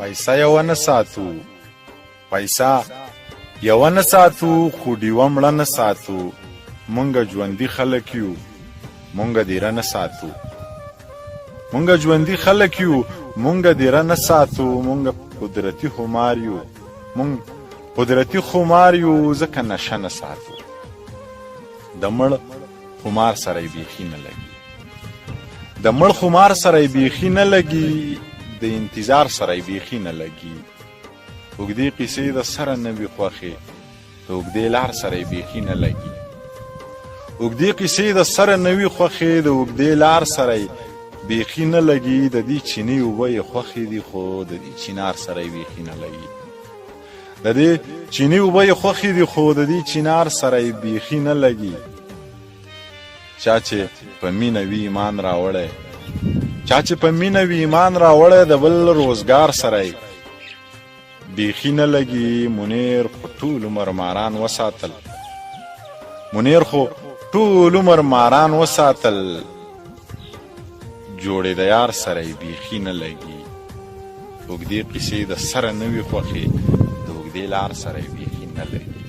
پیسه یو نه ساتو پیسه یو نه ساتو خو ډیوه مړه نه ساتو مونږ ژوندي خلک یو مونږ دیره نه ساتو مونږ ژوندي خلک یو مونږ دیره نه ساتو مونږ قدرتي خمار یو مونږ قدرتي خمار یو ځکه نشه نه ساتو د مړ خمار سره یې بیخي نه لګي د مړ خمار سره یې بیخي نه لګي د انتظار سره یې بیخي نه لګي اوږدې قیسې د سره نه وي خوښې د اوږدې لار سره یې بیخي نه لګي اوږدې قیسې د سره نه وي خوښې د اوږدې لار سره یې بیخي نه لګي د دې چینې اوبه یې خوښې دي خو د دې چینار سره یې بیخي نه لګي د دې چینې اوبه یې خوښې دي خو د دې چینار سره یې بیخي نه لګي چا چې په مینه وي ایمان راوړی چا چې په مینه وي ایمان راوړی د بل روزګار سره یې بیخي نه لګي منیر خو ټول عمر ماران وساتل منیر خو ټول عمر ماران وساتل جوړې د یار سره یې بیخي نه لګي اوږدې قیسې د سره نه وي خوښې د اوږدې لار سره یې بیخي نه لګي